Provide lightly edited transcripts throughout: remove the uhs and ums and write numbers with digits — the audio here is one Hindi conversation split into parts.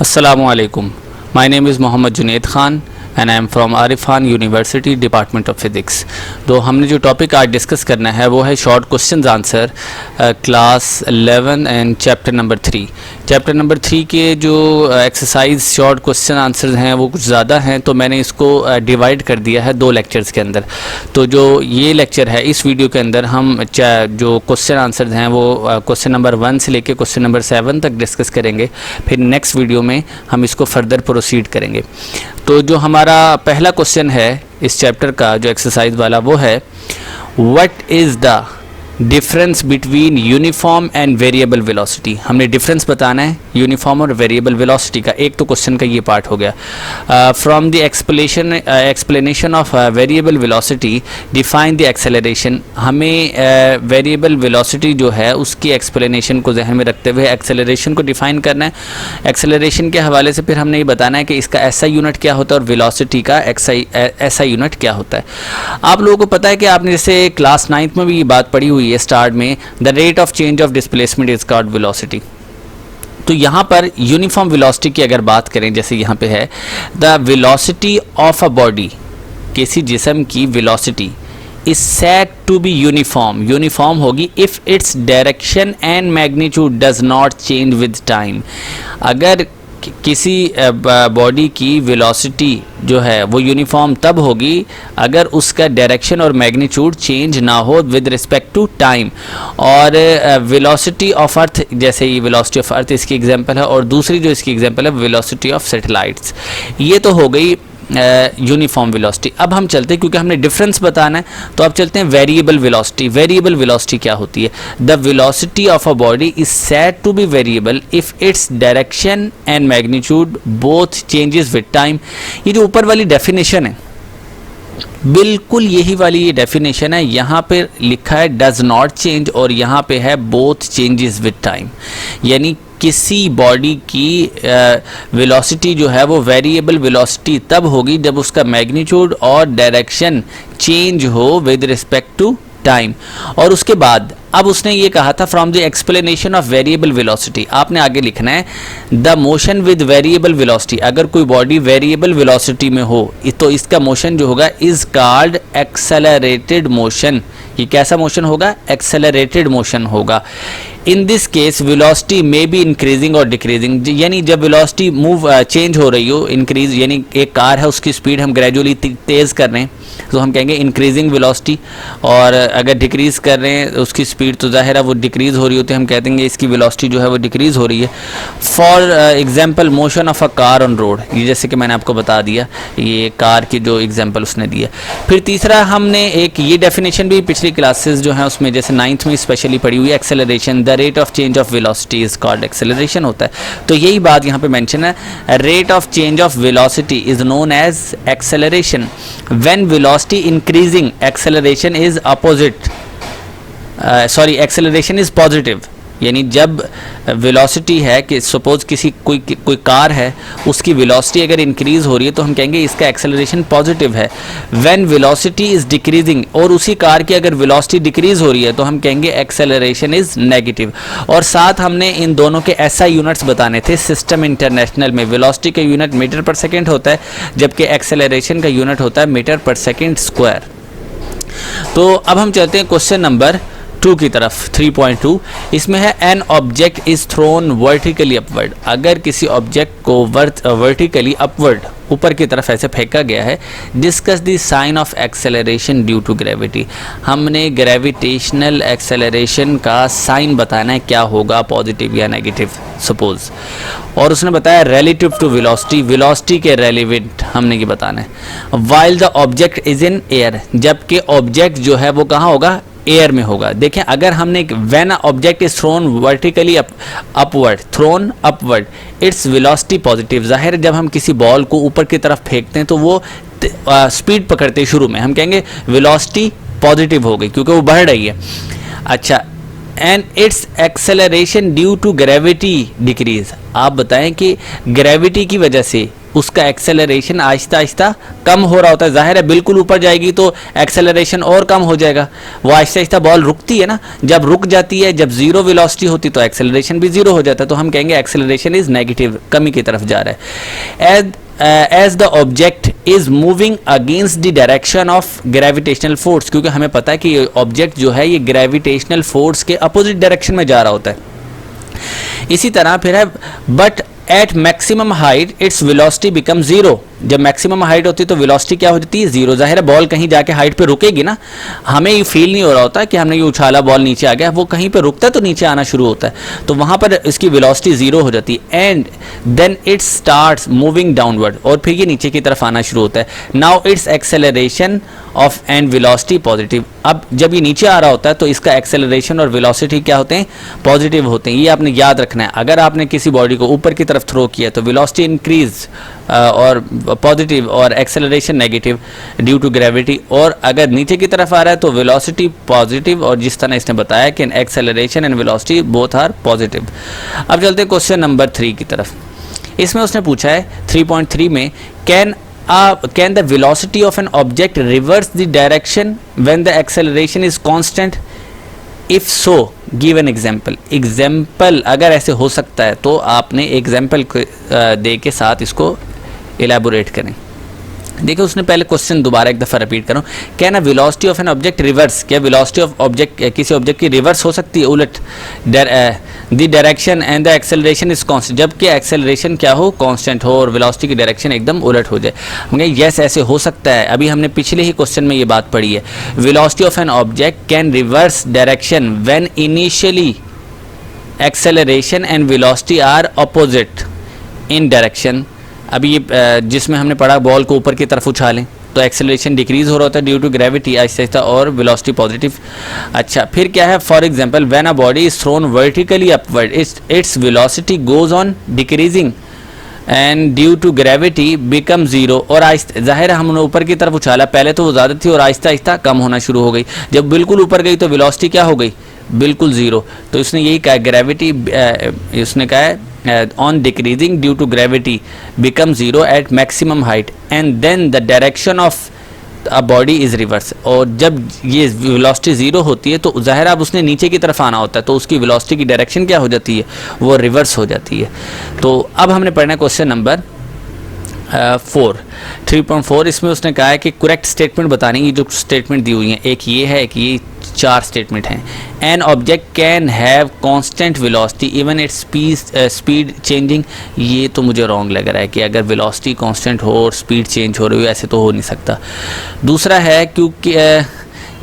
Assalamualaikum. My name is Mohammad Junaid Khan and I am from Arif Khan University Department of Physics. तो हमने जो टॉपिक आज डिस्कस करना है वो है short questions answer class 11 and chapter number 3. Chapter number 3 के जो एक्सरसाइज शॉर्ट क्वेश्चन आंसर्स हैं वो कुछ ज़्यादा हैं, तो मैंने इसको डिवाइड कर दिया है 2 लेक्चर्स के अंदर. तो जो ये लेक्चर है इस वीडियो के अंदर हम जो क्वेश्चन आंसर्स हैं वो क्वेश्चन नंबर 1 से लेके क्वेश्चन नंबर 7 तक डिस्कस करेंगे. फिर नेक्स्ट वीडियो में हम इसको फर्दर प्रोसीड करेंगे. तो जो हमारा पहला क्वेश्चन है इस चैप्टर का जो एक्सरसाइज वाला वो है what is the difference between uniform and variable velocity. हमने डिफरेंस बताना है यूनिफॉर्म और वेरिएबल वेलोसिटी का. एक तो क्वेश्चन का ये पार्ट हो गया. From the explanation of variable velocity define the acceleration. हमें वेरिएबल वेलोसिटी जो है उसकी एक्सप्लेनेशन को जहन में रखते हुए एक्सेलरेशन को डिफाइन करना है. एक्सेलरेशन के हवाले से फिर हमने ये बताना है कि इसका एसआई यूनिट क्या होता है और वेलोसिटी का एसआई यूनिट क्या होता है. आप लोगों को पता है कि आपने जैसे क्लास 9th में भी ये बात पढ़ी हुई स्टार्ट में, the rate of change of displacement is called velocity. तो यहाँ पर यूनिफॉर्म वेलोसिटी की अगर बात करें, जैसे यहाँ पे है the velocity of a body, किसी जिस्म की velocity is said to be uniform. Uniform होगी if its direction and magnitude does not change with time. अगर किसी बॉडी की वेलोसिटी जो है वो यूनिफॉर्म तब होगी अगर उसका डायरेक्शन और मैग्नीट्यूड चेंज ना हो विद रिस्पेक्ट टू टाइम. और वेलोसिटी ऑफ अर्थ, जैसे ये वेलोसिटी ऑफ अर्थ इसकी एग्जांपल है, और दूसरी जो इसकी एग्जांपल है वेलोसिटी ऑफ सैटेलाइट्स. ये तो हो गई यूनिफॉर्म वेलोसिटी. अब हम चलते हैं, क्योंकि हमने डिफरेंस बताना है, तो अब चलते हैं वेरिएबल वेलोसिटी. वेरिएबल वेलोसिटी क्या होती है? The velocity of a body is said to be variable if its direction and magnitude both changes with time. ये जो ऊपर वाली डेफिनेशन है, बिल्कुल यही वाली ये डेफिनेशन है. यहाँ पे लिखा है डज नॉट चेंज और यहाँ पे है बोथ चेंजेस विद टाइम. यानी किसी बॉडी की वेलोसिटी जो है वो वेरिएबल वेलोसिटी तब होगी जब उसका मैग्नीट्यूड और डायरेक्शन चेंज हो विद रिस्पेक्ट टू टाइम. और उसके बाद अब उसने ये कहा था from the explanation of variable velocity, आपने आगे लिखना है the motion with variable velocity. अगर कोई बॉडी वेरिएबल वेलोसिटी में हो तो इसका मोशन जो होगा इज कॉल्ड एक्सेलरेटेड मोशन. ये कैसा मोशन होगा? एक्सेलरेटेड मोशन होगा. In this case velocity may be increasing और डिक्रीजिंग. यानी जब वेलोसिटी चेंज हो रही हो, इंक्रीज यानी एक कार है उसकी स्पीड हम ग्रेजुअली तेज़ कर रहे हैं तो हम कहेंगे इंक्रीजिंग वेलोसिटी, और अगर डिक्रीज कर रहे हैं उसकी स्पीड तो जाहिर है वो डिक्रीज हो रही होती है, हम कह देंगे इसकी वेलोसिटी जो है वो डिक्रीज हो रही है. For example motion of a car on road, ये जैसे कि मैंने आपको बता दिया, ये कार की जो एग्जांपल उसने दिया. फिर तीसरा हमने एक ये डेफिनेशन भी पिछली क्लासेस जो है उसमें जैसे 9th में स्पेशली पढ़ी हुई, acceleration. The rate of change of velocity is called acceleration होता है. तो यही बात यहाँ पे मेंशन है, rate of change of velocity is known as acceleration. When velocity increasing acceleration is acceleration is positive. यानी जब वेलोसिटी है कि सपोज कोई कार है उसकी वेलोसिटी अगर इंक्रीज हो रही है तो हम कहेंगे इसका एक्सेलरेशन पॉजिटिव है. व्हेन वेलोसिटी इज डिक्रीजिंग, और उसी कार की अगर वेलोसिटी डिक्रीज हो रही है तो हम कहेंगे एक्सेलरेशन इज नेगेटिव. और साथ हमने इन दोनों के एसआई यूनिट्स बताने थे. सिस्टम इंटरनेशनल में वेलोसिटी का यूनिट मीटर पर सेकेंड होता है, जबकि एक्सेलरेशन का यूनिट होता है मीटर पर सेकेंड स्क्वायर. तो अब हम चलते हैं क्वेश्चन नंबर 2 की तरफ. 3.2 इसमें है an object is thrown vertically upward. अगर किसी ऑब्जेक्ट को वर्टिकली अपवर्ड ऊपर की तरफ ऐसे फेंका गया है, discuss the sign of acceleration due to gravity. हमने ग्रेविटेशनल एक्सेलरेशन का साइन बताना है, क्या होगा पॉजिटिव या नेगेटिव सपोज. और उसने बताया रिलेटिव टू वेलोसिटी, वेलोसिटी के रेलिवेंट हमने ये बताना है. While the object is in air, जबकि ऑब्जेक्ट जो है वो कहाँ होगा? एयर में होगा. देखें अगर हमने when object is thrown vertically upward, throne upward, its velocity positive. जाहिर जब हम किसी बॉल को ऊपर की तरफ फेंकते हैं तो वो स्पीड पकड़ते शुरू में, हम कहेंगे वेलोसिटी पॉजिटिव हो गई क्योंकि वो बढ़ रही है. अच्छा, and its acceleration due to gravity decrease. आप बताएं कि ग्रेविटी की वजह से उसका एक्सेलरेशन आहिस्ता आहिस्ता कम हो रहा होता है। जाहिर है बिल्कुल ऊपर जाएगी तो एक्सेलरेशन और कम हो जाएगा। वो आहिस्ता आहिस्ता बॉल रुकती है ना, जब रुक जाती है, जब जीरो वेलोसिटी होती तो एक्सेलरेशन भी जीरो हो जाता है। तो हम कहेंगे एक्सेलरेशन इज नेगेटिव, कमी की तरफ जा रहा है। As the object is moving against the direction of gravitational force, क्योंकि हमें पता है कि ऑब्जेक्ट जो है ये ग्रेविटेशनल फोर्स के अपोजिट डायरेक्शन में जा रहा होता है। इसी तरह फिर है but at maximum height its velocity become zero. जब मैक्सिमम हाइट होती है तो वेलोसिटी क्या हो जाती है? जीरो। जाहिर है बॉल कहीं जाके हाइट पे रुकेगी ना, हमें ये फील नहीं हो रहा होता कि हमने ये उछाला बॉल नीचे आ गया, वो कहीं पे रुकता है तो नीचे आना शुरू होता है, तो वहां पर इसकी वेलोसिटी जीरो हो जाती है। And then it starts moving downward, और फिर ये नीचे की तरफ आना शुरू होता है। Now it's acceleration of and velocity positive. अब जब ये नीचे आ रहा होता है तो इसका एक्सेलरेशन और वेलोसिटी क्या होते हैं? पॉजिटिव होते हैं। ये आपने याद रखना है। अगर आपने किसी बॉडी को ऊपर की तरफ थ्रो किया तो वेलोसिटी इंक्रीज और पॉजिटिव, और acceleration negative due to gravity. और अगर नीचे की तरफ आ रहा है तो वेलोसिटी पॉजिटिव, और जिस तरह इसने बताया कि acceleration and velocity both are positive. अब चलते हैं क्वेश्चन नंबर 3 की तरफ। इसमें उसने पूछा है 3.3 में can the velocity of an object reverse the direction when the acceleration is constant? If so, give an example. Example अगर ऐसे हो सकता है तो आपने एग्जाम्पल दे के साथ इसको एलैबोरेट करें। देखिए उसने पहले क्वेश्चन दोबारा एक दफ़ा रिपीट करूँ, क्या ना velocity of an object reverse, क्या वेलोसिटी ऑफ ऑब्जेक्ट किसी ऑब्जेक्ट की रिवर्स हो सकती है, उलट? The direction and the acceleration is constant, जबकि एक्सेलरेशन क्या हो? कांस्टेंट हो, और वेलोसिटी की डायरेक्शन एकदम उलट हो जाए। हम कहें यस ऐसे हो सकता है। अभी हमने पिछले ही क्वेश्चन में ये बात पढ़ी है, velocity of an object can reverse direction when initially acceleration and velocity are opposite in direction. अभी ये जिसमें हमने पढ़ा बॉल को ऊपर की तरफ उछालें तो एक्सेलरेशन डिक्रीज हो रहा होता है due to gravity Aahista Aahista, और वेलोसिटी पॉजिटिव। अच्छा फिर क्या है? For example when a body is thrown vertically upward its velocity goes on decreasing and due to gravity become zero. और आहिस्ता जाहिर है हमने ऊपर की तरफ उछाला, पहले तो वो ज़्यादा थी और आहिस्ता आहिस्ता कम होना शुरू हो गई। जब बिल्कुल ऊपर गई तो वेलोसिटी क्या हो गई? बिल्कुल ज़ीरो। तो इसने यही कहा ग्रेविटी, इसने कहा है on decreasing due to gravity become zero at maximum height and then the direction of a body is reverse। और जब ये velocity ज़ीरो होती है तो ज़ाहिर अब उसने नीचे की तरफ आना होता है, तो उसकी velocity की डायरेक्शन क्या हो जाती है? वो रिवर्स हो जाती है। तो अब हमने पढ़ना है क्वेश्चन नंबर 3.4। इसमें उसने कहा है कि करेक्ट स्टेटमेंट बतानी। ये जो स्टेटमेंट दी हुई है, एक ये है, एक ये, 4 स्टेटमेंट हैं। N object can have constant velocity even its speed changing. ये तो मुझे रॉन्ग लग रहा है कि अगर वेलोसिटी कांस्टेंट हो और स्पीड चेंज हो रही हो, ऐसे तो हो नहीं सकता। दूसरा है क्योंकि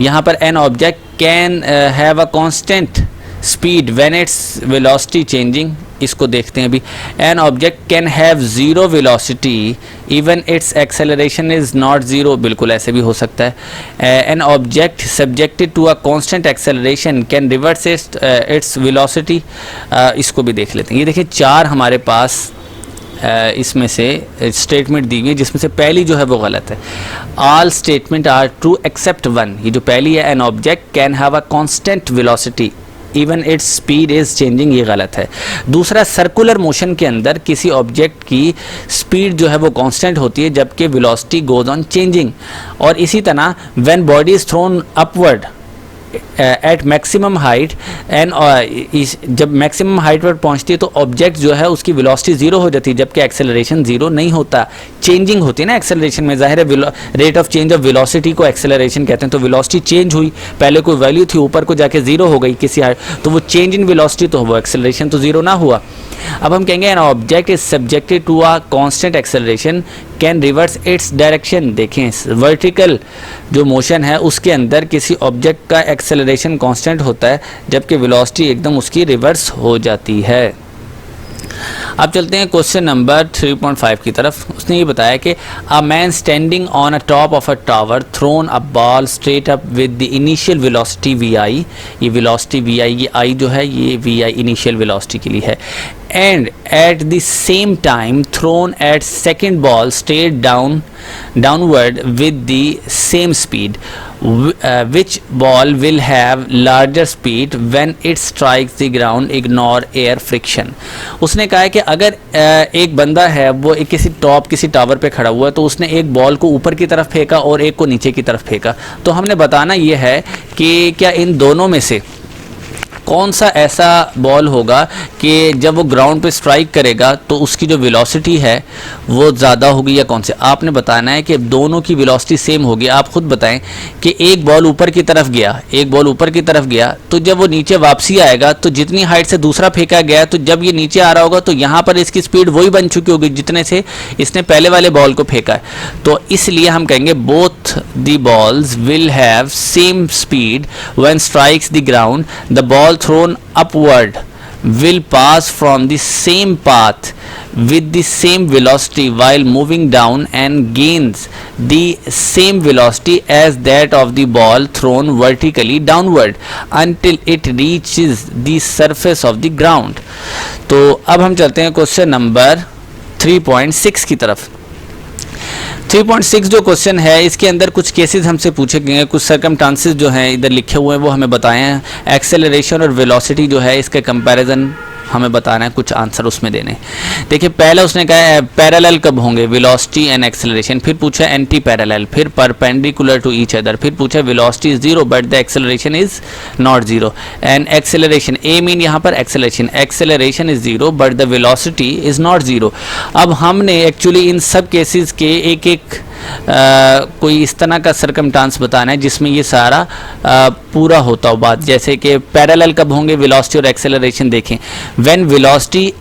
यहाँ पर an object can have a constant speed when its velocity changing. इसको देखते हैं अभी। An object can have zero velocity even its acceleration is not zero, बिल्कुल ऐसे भी हो सकता है। An object subjected to a constant acceleration can reverse its velocity. इसको भी देख लेते हैं। ये देखिए 4 हमारे पास इसमें से स्टेटमेंट दी हुई है, जिसमें से पहली जो है वो गलत है। All statements are true except 1। ये जो पहली है an object can have a constant velocity even its speed is changing, ये गलत है। दूसरा सर्कुलर मोशन के अंदर किसी ऑब्जेक्ट की स्पीड जो है वो कांस्टेंट होती है जबकि वेलोसिटी गोज ऑन चेंजिंग। और इसी तरह when body is thrown upward at maximum height and जब मैक्सिमम हाइट पर पहुंचती है तो ऑब्जेक्ट जो है उसकी वेलोसिटी ज़ीरो हो जाती है जबकि एक्सेलरेशन ज़ीरो नहीं होता, चेंजिंग होती है ना एक्सेलरेशन में। ज़ाहिर है rate of change of velocity को एक्सेलरेशन कहते हैं। तो वेलोसिटी चेंज हुई, पहले कोई वैल्यू थी ऊपर को जाके ज़ीरो हो गई किसी हाइट, तो वो चेंज इन वेलोसिटी तो वो एक्सेलरेशन तो ज़ीरो ना हुआ। अब हम कहेंगे an object is subjected to a constant acceleration can reverse its direction. देखें वर्टिकल जो मोशन है उसके अंदर किसी ऑब्जेक्ट का एक्सेलरेशन कांस्टेंट होता है जबकि वेलोसिटी एकदम उसकी रिवर्स हो जाती है। अब चलते हैं क्वेश्चन नंबर 3.5 की तरफ। उसने ये बताया कि a man standing on a top of a tower thrown a ball straight up with the initial velocity V I. ये वेलोसिटी वी आई, ये आई जो है ये वी आई इनिशियल वेलोसिटी के लिए है। and at the same time thrown at second ball straight downward with the same speed, which ball will have larger speed when it strikes the ground, ignore air friction. उसने कहा है कि अगर एक बंदा है वो एक किसी टावर पे खड़ा हुआ है, तो उसने एक बॉल को ऊपर की तरफ फेंका और एक को नीचे की तरफ फेंका, तो हमने बताना ये है कि क्या इन दोनों में से कौन सा ऐसा बॉल होगा कि जब वो ग्राउंड पे स्ट्राइक करेगा तो उसकी जो वेलोसिटी है वो ज़्यादा होगी या कौन से। आपने बताना है कि दोनों की वेलोसिटी सेम होगी। आप खुद बताएं कि एक बॉल ऊपर की तरफ गया, तो जब वो नीचे वापसी आएगा तो जितनी हाइट से दूसरा फेंका गया, तो जब ये नीचे आ रहा होगा तो यहाँ पर इसकी स्पीड वही बन चुकी होगी जितने से इसने पहले वाले बॉल को फेंका है। तो इसलिए हम कहेंगे both the balls will have same speed when strikes the ground, the ball thrown upward will pass from the same path with the same velocity while moving down and gains the same velocity as that of the ball thrown vertically downward until it reaches the surface of the ground. तो अब हम चलते हैं क्वेश्चन नंबर 3.6 की तरफ। 3.6 जो क्वेश्चन है इसके अंदर कुछ केसेस हमसे पूछे गए हैं, कुछ सर्कमस्टांसेस जो हैं इधर लिखे हुए हैं वो हमें बताए हैं। एक्सेलरेशन और वेलोसिटी जो है इसके कंपैरिजन हमें बताना है, कुछ आंसर उसमें देने। देखिए पहला उसने कहा है पैरेलल कब होंगे, वेलोसिटी एंड एक्सेलरेशन, फिर पूछा एंटी पैरेलल, फिर परपेंडिकुलर टू ईच अदर, फिर पूछा velocity is zero but the acceleration is not zero, and acceleration A mean यहाँ पर acceleration is zero but the velocity is not zero. अब हमने एक्चुअली इन सब केसेस के एक एक कोई इस तरह का सर्कमस्टांस बताना है जिसमें ये सारा पूरा होता हो बात। जैसे कि पैरेलल कब होंगे वेलोसिटी और एक्सेलरेशन, देखें व्हेन वेलोसिटी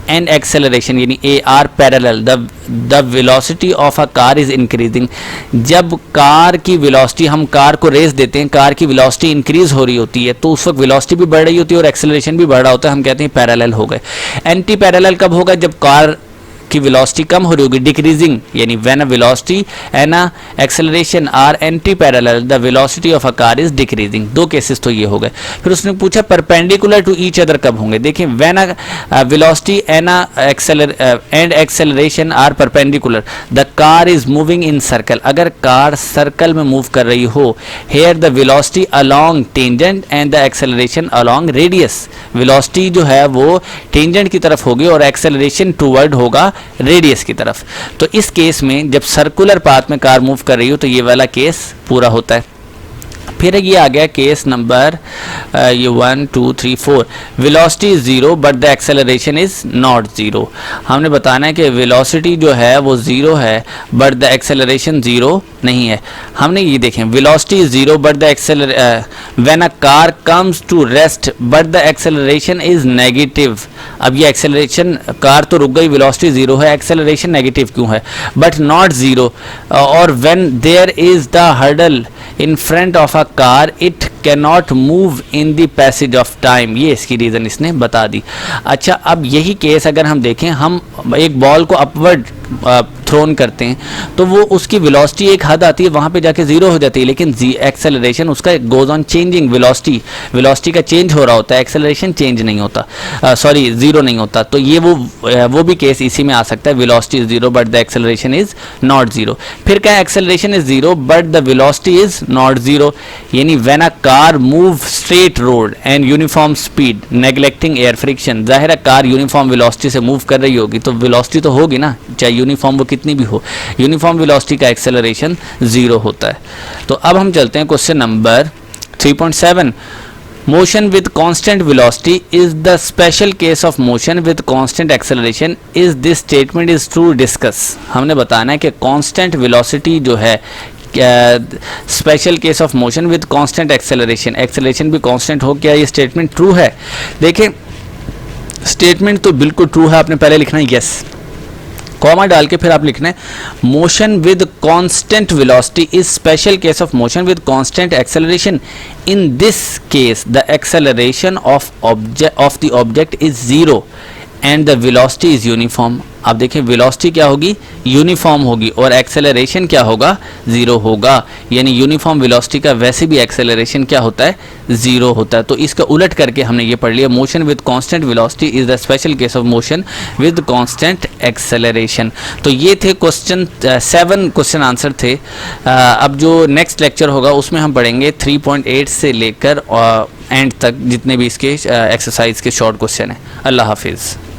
एंड एक्सेलरेशन यानी A R parallel the velocity of a car is increasing. जब कार की वेलोसिटी, हम कार को रेस देते हैं, कार की वेलोसिटी इंक्रीज हो रही होती है तो उस वक्त वेलोसिटी भी बढ़ रही होती है और एक्सेलरेशन भी बढ़ रहा होता है, हम कहते हैं पैरेलल हो गए। एंटी पैरेलल कब होगा, जब कार की वेलोसिटी कम हो रही होगी, डिक्रीजिंग, यानी when a velocity and a acceleration are anti parallel the velocity of a car is decreasing. दो केसेस तो ये हो गए। फिर उसने पूछा परपेंडिकुलर टू ईच अदर कब होंगे, देखिए when a velocity and acceleration are perpendicular the car is moving in circle, अगर कार सर्कल में मूव कर रही हो, here the velocity along tangent and the acceleration along radius, velocity जो है वो टेंजेंट की तरफ होगी और एक्सेलरेशन टूवर्ड होगा रेडियस की तरफ। तो इस केस में जब सर्कुलर पाथ में कार मूव कर रही हो तो ये वाला केस पूरा होता है। फिर ये आ गया केस नंबर ये 1 2 3 4, velocity is zero but the acceleration is not zero. हमने बताना है कि वेलोसिटी जो है वो जीरो है बट द एक्सेलरेशन जीरो नहीं है। हमने ये देखें velocity is zero but the when a car comes to rest but the acceleration is negative. अब ये एक्सेलरेशन, कार तो रुक गई, वेलोसिटी जीरो है, एक्सेलरेशन नेगेटिव क्यों है, बट नॉट जीरो। और when there is the hurdle in front of a car it cannot move in the passage of time, ये इसकी रीज़न इसने बता दी। अच्छा अब यही केस अगर हम देखें, हम एक बॉल को अपवर्ड थ्रोन करते हैं तो वो उसकी वेलोसिटी एक हद आती है, वहाँ पे जाके जीरो हो जाती है, लेकिन एक्सेलरेशन उसका गोज ऑन चेंजिंग, वेलोसिटी का चेंज हो रहा होता है, एक्सेलरेशन चेंज नहीं होता, सॉरी जीरो नहीं होता। तो ये वो भी केस इसी में आ सकता है, velocity is zero but the acceleration is not zero. फिर क्या, acceleration is zero but the velocity is not zero, यानी when a car move straight road and uniform speed neglecting air friction, जाहिर है कार यूनिफॉर्म वेलोसिटी से मूव कर रही होगी तो वेलोसिटी तो होगी ना, चाहे यूनिफॉर्म वो कितनी भी हो, यूनिफॉर्म वेलोसिटी का एक्सेलरेशन जीरो होता है। तो अब हम चलते हैं question number 3.7, motion with constant velocity is the special case of motion with constant acceleration, is this statement is true, discuss. हमने बताना है कि कांस्टेंट वेलोसिटी जो है special case of motion with constant acceleration भी कांस्टेंट हो, क्या ये स्टेटमेंट ट्रू है। देखें स्टेटमेंट तो बिल्कुल ट्रू है, आपने पहले लिखना है यस, कॉमा डाल के फिर आप लिखना है motion with constant velocity is special case of motion with constant acceleration, in this case the acceleration of the object is zero and the velocity is uniform. आप देखें वेलोसिटी क्या होगी, यूनिफॉर्म होगी, और एक्सेलरेशन क्या होगा, ज़ीरो होगा। यानी यूनिफॉर्म वेलोसिटी का वैसे भी एक्सेलरेशन क्या होता है, ज़ीरो होता है। तो इसका उलट करके हमने ये पढ़ लिया, motion with constant velocity is the special case of motion with constant acceleration. तो ये थे क्वेश्चन 7 क्वेश्चन आंसर थे। अब जो नेक्स्ट लेक्चर होगा उसमें हम पढ़ेंगे 3.8 से लेकर एंड तक जितने भी इसके एक्सरसाइज के शॉर्ट क्वेश्चन हैं। अल्लाह हाफिज़।